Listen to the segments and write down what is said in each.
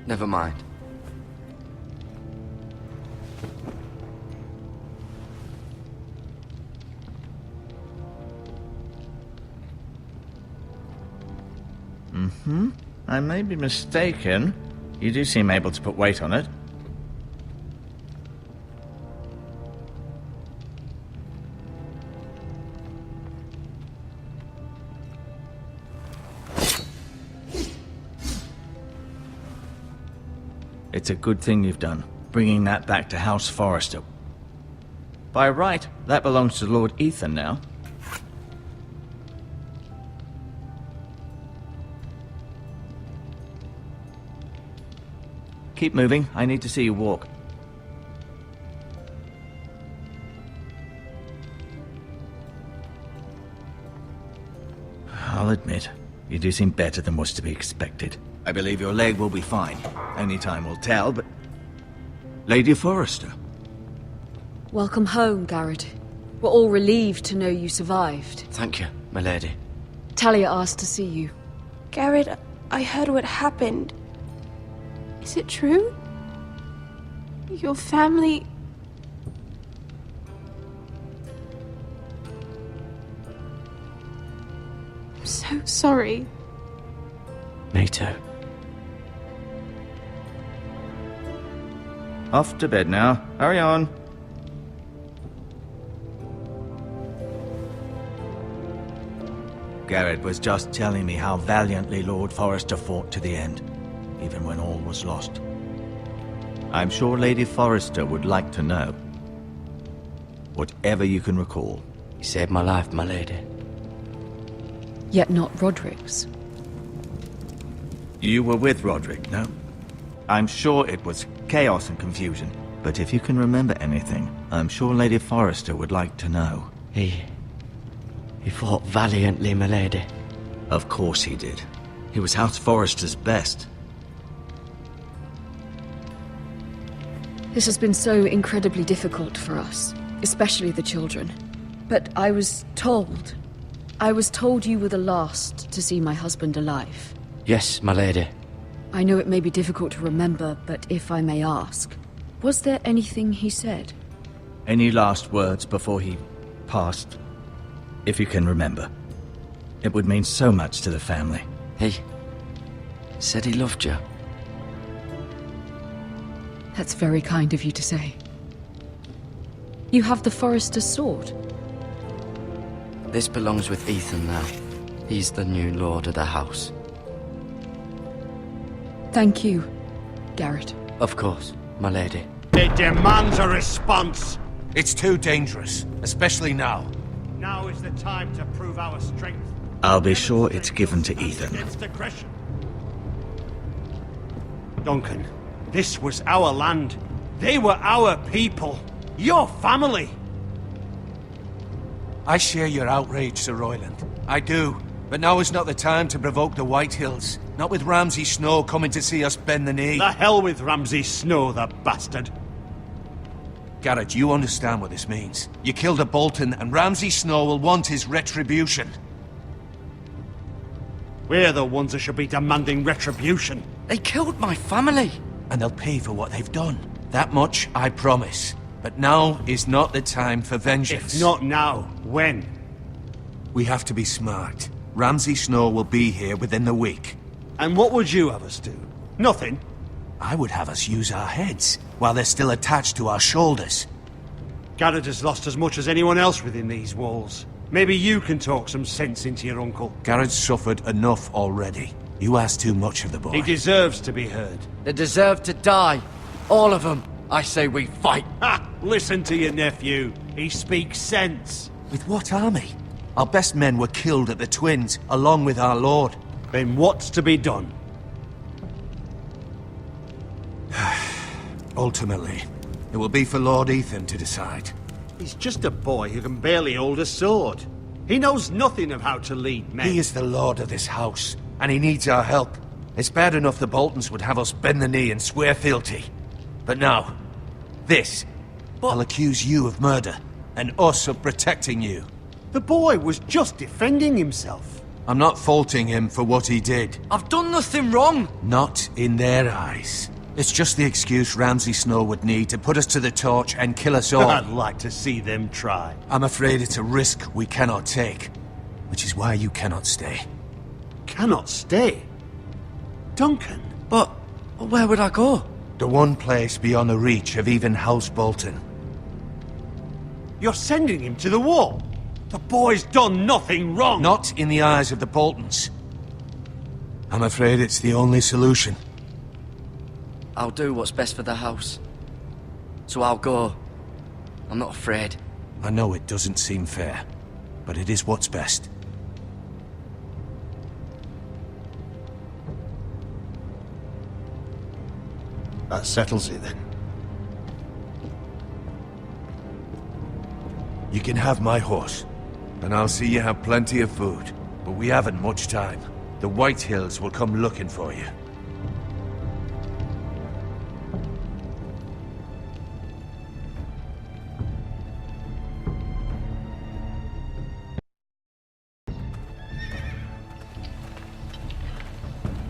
Never mind. I may be mistaken. You do seem able to put weight on it. It's a good thing you've done, bringing that back to House Forrester. By right, that belongs to Lord Ethan now. Keep moving. I need to see you walk. I'll admit, you do seem better than was to be expected. I believe your leg will be fine. Only time will tell, but... Lady Forrester. Welcome home, Garrett. We're all relieved to know you survived. Thank you, my lady. Talia asked to see you. Garrett, I heard what happened. Is it true? Your family... I'm so sorry. Me too. Off to bed now. Hurry on. Garrett was just telling me how valiantly Lord Forrester fought to the end, even when all was lost. I'm sure Lady Forrester would like to know. Whatever you can recall. You saved my life, my lady. Yet not Roderick's. You were with Roderick, no? I'm sure it was chaos and confusion, but if you can remember anything, I'm sure Lady Forrester would like to know. He fought valiantly, my lady. Of course he did. He was House Forrester's best. This has been so incredibly difficult for us, especially the children. But I was told you were the last to see my husband alive. Yes, my lady. I know it may be difficult to remember, but if I may ask, was there anything he said? Any last words before he passed? If you can remember. It would mean so much to the family. He said he loved you. That's very kind of you to say. You have the Forrester's sword. This belongs with Ethan now. He's the new lord of the house. Thank you, Garrett. Of course, my lady. It demands a response. It's too dangerous, especially now. Now is the time to prove our strength. I'll be sure it's given to Ethan. Against aggression. Duncan, this was our land. They were our people. Your family. I share your outrage, Sir Royland. I do. But now is not the time to provoke the White Hills. Not with Ramsay Snow coming to see us bend the knee. The hell with Ramsay Snow, the bastard. Garrett, you understand what this means. You killed a Bolton, and Ramsay Snow will want his retribution. We're the ones that should be demanding retribution. They killed my family. And they'll pay for what they've done. That much I promise. But now is not the time for vengeance. If not now, when? We have to be smart. Ramsay Snow will be here within the week. And what would you have us do? Nothing? I would have us use our heads, while they're still attached to our shoulders. Garrett has lost as much as anyone else within these walls. Maybe you can talk some sense into your uncle. Garrett's suffered enough already. You ask too much of the boy. He deserves to be heard. They deserve to die. All of them. I say we fight. Ha! Listen to your nephew. He speaks sense. With what army? Our best men were killed at the Twins, along with our lord. Then what's to be done? Ultimately, it will be for Lord Ethan to decide. He's just a boy who can barely hold a sword. He knows nothing of how to lead men. He is the lord of this house, and he needs our help. It's bad enough the Boltons would have us bend the knee and swear fealty. But now, this. I'll accuse you of murder, and us of protecting you. The boy was just defending himself. I'm not faulting him for what he did. I've done nothing wrong! Not in their eyes. It's just the excuse Ramsay Snow would need to put us to the torch and kill us all. I'd like to see them try. I'm afraid it's a risk we cannot take, which is why you cannot stay. Cannot stay? Duncan? But where would I go? The one place beyond the reach of even House Bolton. You're sending him to the wall? The boy's done nothing wrong! Not in the eyes of the Boltons. I'm afraid it's the only solution. I'll do what's best for the house. So I'll go. I'm not afraid. I know it doesn't seem fair, but it is what's best. That settles it then. You can have my horse, and I'll see you have plenty of food. But we haven't much time. The White Hills will come looking for you.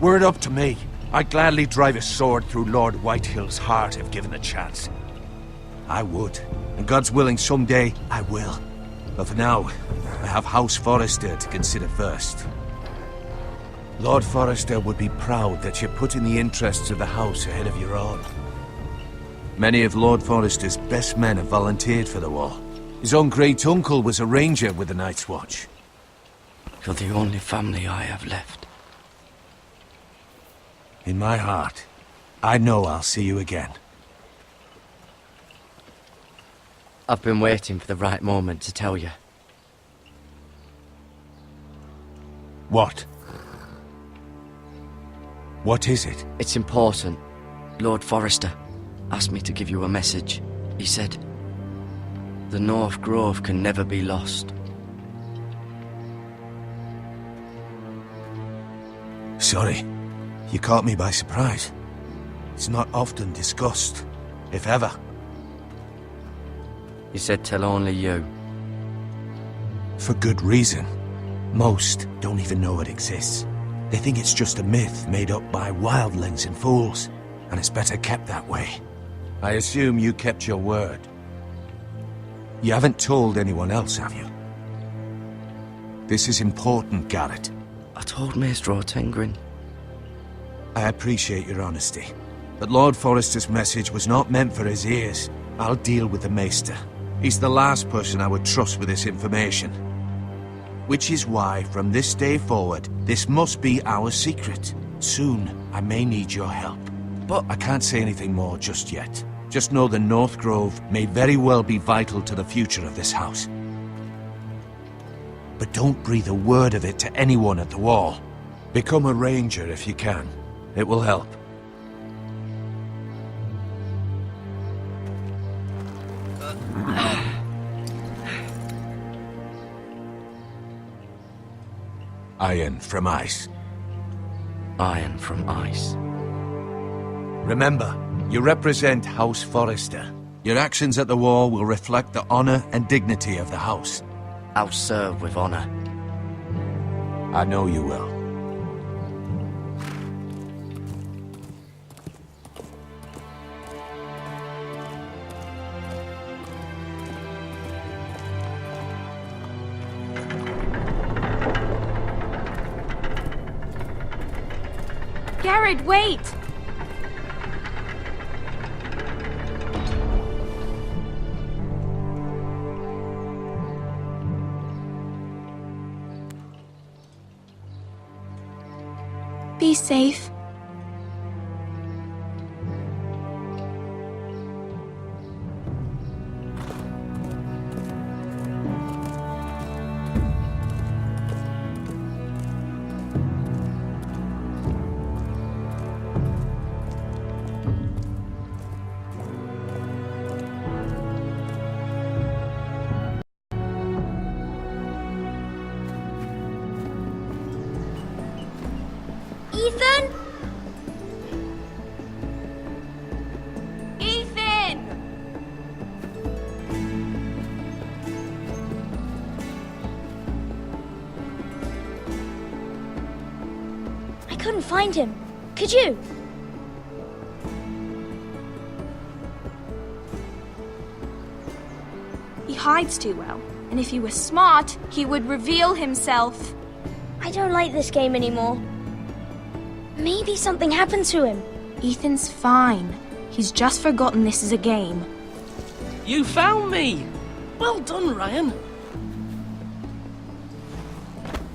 Were it up to me, I'd gladly drive a sword through Lord Whitehill's heart if given a chance. I would, and God's willing someday I will. But for now, I have House Forrester to consider first. Lord Forrester would be proud that you're putting the interests of the house ahead of your own. Many of Lord Forrester's best men have volunteered for the war. His own great-uncle was a ranger with the Night's Watch. You're the only family I have left. In my heart, I know I'll see you again. I've been waiting for the right moment to tell you. What? What is it? It's important. Lord Forrester asked me to give you a message. He said, the North Grove can never be lost. Sorry. You caught me by surprise. It's not often discussed, if ever. He said tell only you. For good reason. Most don't even know it exists. They think it's just a myth made up by wildlings and fools, and it's better kept that way. I assume you kept your word. You haven't told anyone else, have you? This is important, Garrett. I told Maestro Tengrin. I appreciate your honesty, but Lord Forrester's message was not meant for his ears. I'll deal with the Maester. He's the last person I would trust with this information. Which is why, from this day forward, this must be our secret. Soon, I may need your help. But I can't say anything more just yet. Just know the North Grove may very well be vital to the future of this house. But don't breathe a word of it to anyone at the wall. Become a ranger if you can. It will help. Iron from ice. Iron from ice. Remember, you represent House Forrester. Your actions at the war will reflect the honor and dignity of the house. I'll serve with honor. I know you will. Garrett, wait! Be safe. Ethan? couldn't find him. Could you? He hides too well, and if he were smart, he would reveal himself. I don't like this game anymore. Maybe something happened to him. Ethan's fine. He's just forgotten this is a game. You found me! Well done, Ryan.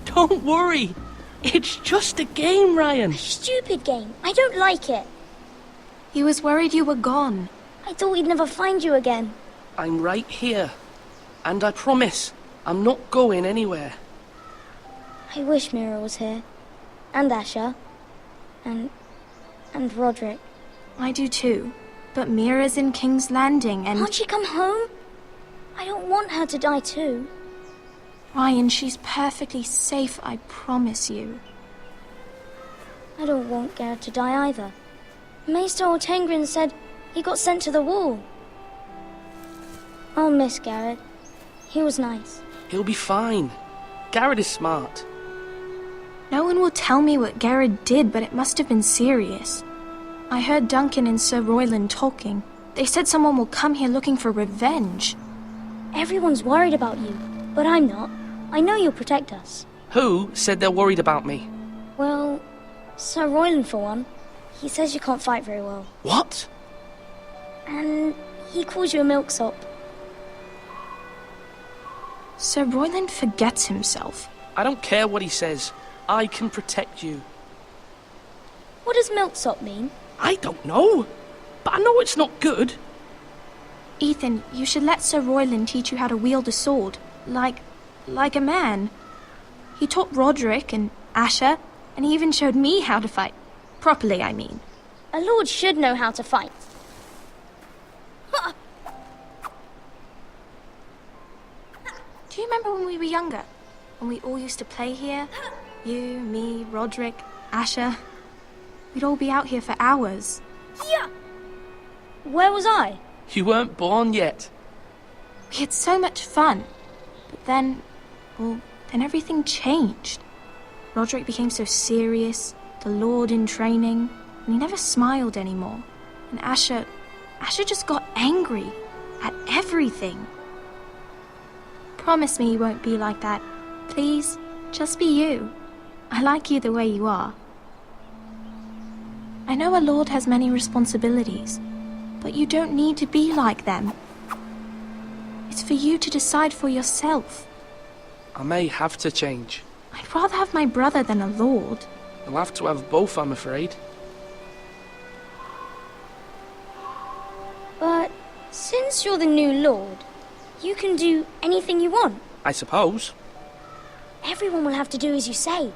Don't worry. It's just a game, Ryan. Stupid game. I don't like it. He was worried you were gone. I thought we'd never find you again. I'm right here. And I promise, I'm not going anywhere. I wish Mira was here. And Asher. And Roderick. I do too. But Mira's in King's Landing and... Can't she come home? I don't want her to die too. Ryan, she's perfectly safe, I promise you. I don't want Garrett to die either. Maester Ortengrin said he got sent to the wall. I'll miss Garrett. He was nice. He'll be fine. Garrett is smart. No one will tell me what Garrett did, but it must have been serious. I heard Duncan and Sir Royland talking. They said someone will come here looking for revenge. Everyone's worried about you, but I'm not. I know you'll protect us. Who said they're worried about me? Well, Sir Royland for one. He says you can't fight very well. What? And he calls you a milksop. Sir Royland forgets himself. I don't care what he says. I can protect you. What does milksop mean? I don't know. But I know it's not good. Ethan, you should let Sir Royland teach you how to wield a sword. Like a man. He taught Roderick and Asher, and he even showed me how to fight. Properly, I mean. A lord should know how to fight. Do you remember when we were younger? When we all used to play here? You, me, Roderick, Asher. We'd all be out here for hours. Yeah. Where was I? You weren't born yet. We had so much fun. But then everything changed. Roderick became so serious, the Lord in training, and he never smiled anymore. And Asher just got angry at everything. Promise me you won't be like that. Please, just be you. I like you the way you are. I know a lord has many responsibilities, but you don't need to be like them. It's for you to decide for yourself. I may have to change. I'd rather have my brother than a lord. I'll have to have both, I'm afraid. But since you're the new lord, you can do anything you want. I suppose. Everyone will have to do as you say.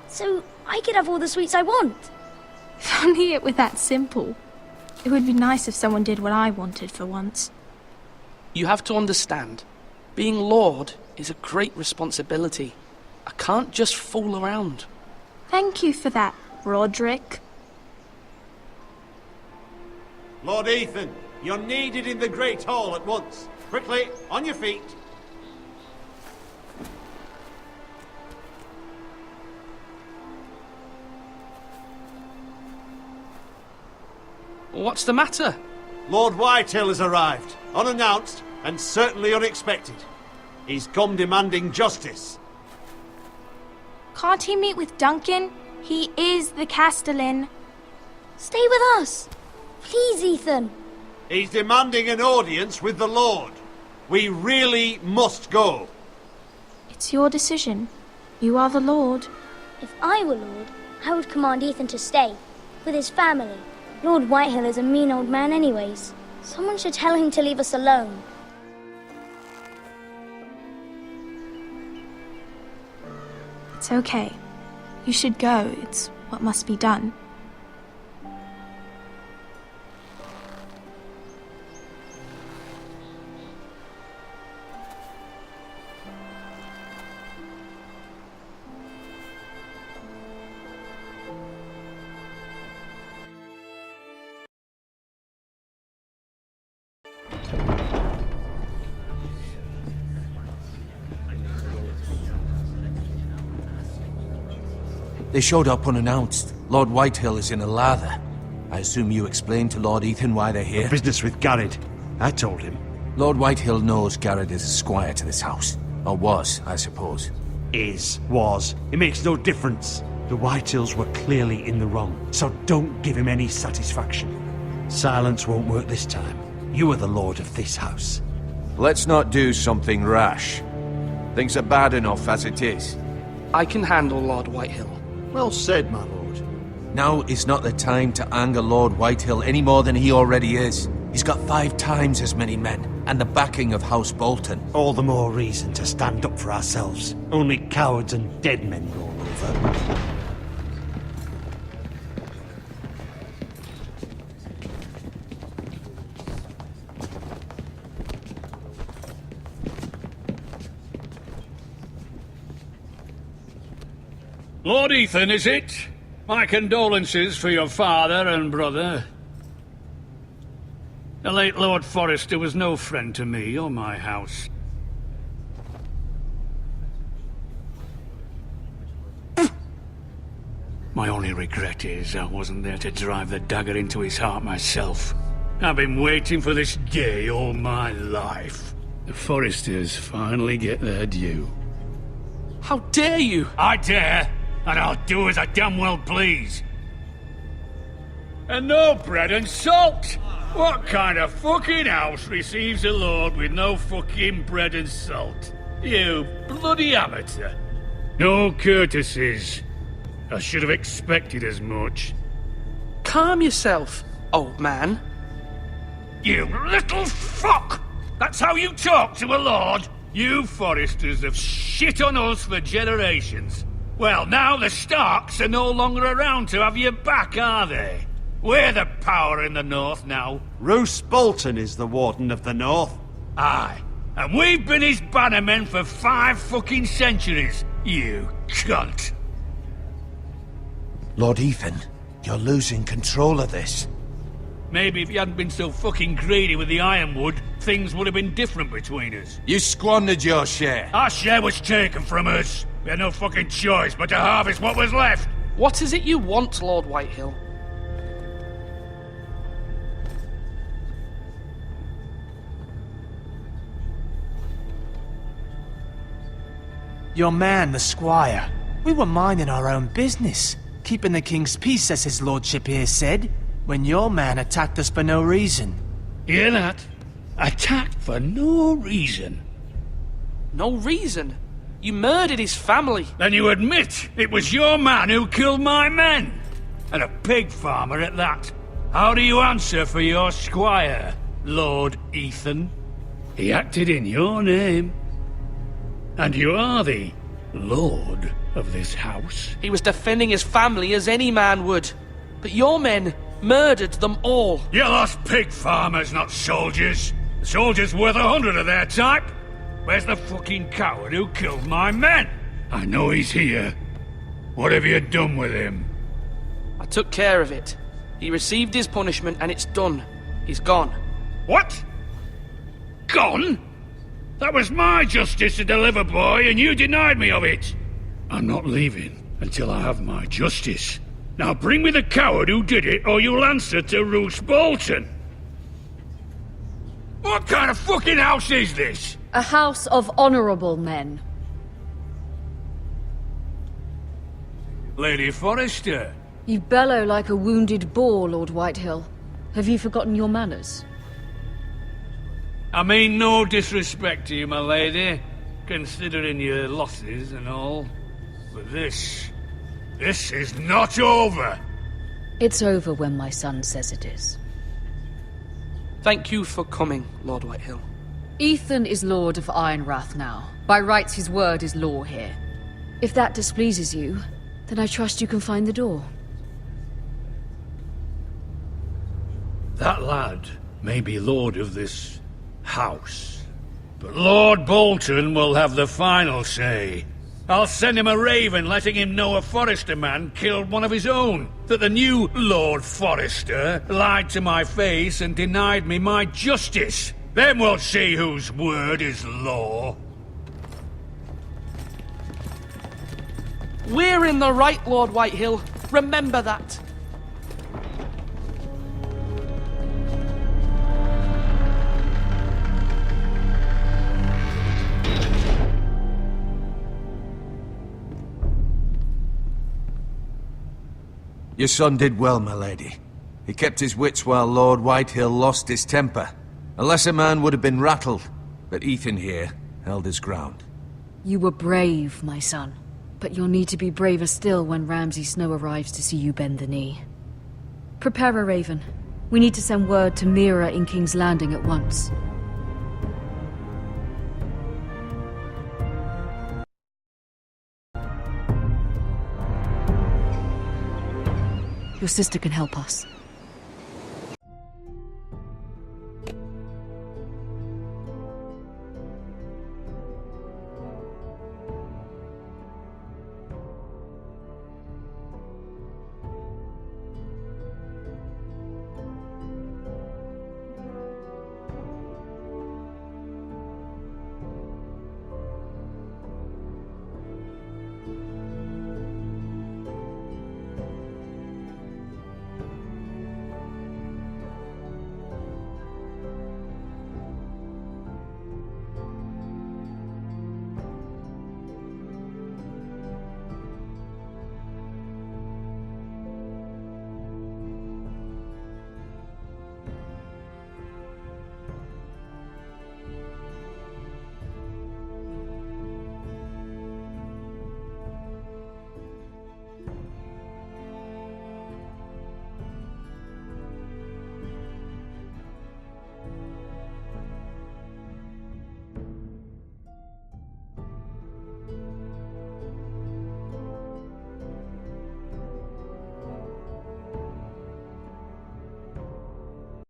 So I could have all the sweets I want. If only it were that simple. It would be nice if someone did what I wanted for once. You have to understand, being Lord is a great responsibility. I can't just fool around. Thank you for that, Roderick. Lord Ethan, you're needed in the Great Hall at once. Quickly, on your feet. What's the matter? Lord Whitehill has arrived, unannounced and certainly unexpected. He's come demanding justice. Can't he meet with Duncan? He is the Castellan. Stay with us. Please, Ethan. He's demanding an audience with the Lord. We really must go. It's your decision. You are the Lord. If I were Lord, I would command Ethan to stay, with his family. Lord Whitehill is a mean old man anyways. Someone should tell him to leave us alone. It's okay. You should go. It's what must be done. They showed up unannounced. Lord Whitehill is in a lather. I assume you explained to Lord Ethan why they're here? Business with Garrett. I told him. Lord Whitehill knows Garrett is a squire to this house. Or was, I suppose. Was. It makes no difference. The Whitehills were clearly in the wrong, so don't give him any satisfaction. Silence won't work this time. You are the lord of this house. Let's not do something rash. Things are bad enough as it is. I can handle Lord Whitehill. Well said, my lord. Now is not the time to anger Lord Whitehill any more than he already is. He's got 5 times as many men, and the backing of House Bolton. All the more reason to stand up for ourselves. Only cowards and dead men roll over. Lord Ethan, is it? My condolences for your father and brother. The late Lord Forrester was no friend to me or my house. My only regret is I wasn't there to drive the dagger into his heart myself. I've been waiting for this day all my life. The Forresters finally get their due. How dare you! I dare, and I'll do as I damn well please. And no bread and salt! What kind of fucking house receives a lord with no fucking bread and salt? You bloody amateur. No courtesies. I should have expected as much. Calm yourself, old man. You little fuck! That's how you talk to a lord? You Forresters have shit on us for generations. Well, now the Starks are no longer around to have your back, are they? We're the power in the north now. Roose Bolton is the Warden of the North. Aye. And we've been his bannermen for 5 fucking centuries, you cunt. Lord Ethan, you're losing control of this. Maybe if you hadn't been so fucking greedy with the ironwood, things would have been different between us. You squandered your share. Our share was taken from us. We had no fucking choice but to harvest what was left. What is it you want, Lord Whitehill? Your man, the squire. We were minding our own business, keeping the king's peace, as his lordship here said, when your man attacked us for no reason. Hear that? Attacked for no reason. No reason? You murdered his family. Then you admit it was your man who killed my men. And a pig farmer at that. How do you answer for your squire, Lord Ethan? He acted in your name. And you are the lord of this house. He was defending his family as any man would. But your men murdered them all. You lost pig farmers, not soldiers. The soldiers worth 100 of their type. Where's the fucking coward who killed my men? I know he's here. What have you done with him? I took care of it. He received his punishment and it's done. He's gone. What? Gone? That was my justice to deliver, boy, and you denied me of it. I'm not leaving until I have my justice. Now bring me the coward who did it, or you'll answer to Roose Bolton. What kind of fucking house is this? A house of honorable men. Lady Forrester. You bellow like a wounded boar, Lord Whitehill. Have you forgotten your manners? I mean no disrespect to you, my lady, considering your losses and all. But this is not over. It's over when my son says it is. Thank you for coming, Lord Whitehill. Ethan is Lord of Ironrath now. By rights, his word is law here. If that displeases you, then I trust you can find the door. That lad may be lord of this house, but Lord Bolton will have the final say. I'll send him a raven letting him know a Forrester man killed one of his own, that the new Lord Forrester lied to my face and denied me my justice. Then we'll see whose word is law. We're in the right, Lord Whitehill. Remember that. Your son did well, my lady. He kept his wits while Lord Whitehill lost his temper. A lesser man would have been rattled, but Ethan here held his ground. You were brave, my son. But you'll need to be braver still when Ramsay Snow arrives to see you bend the knee. Prepare a raven. We need to send word to Mira in King's Landing at once. Your sister can help us.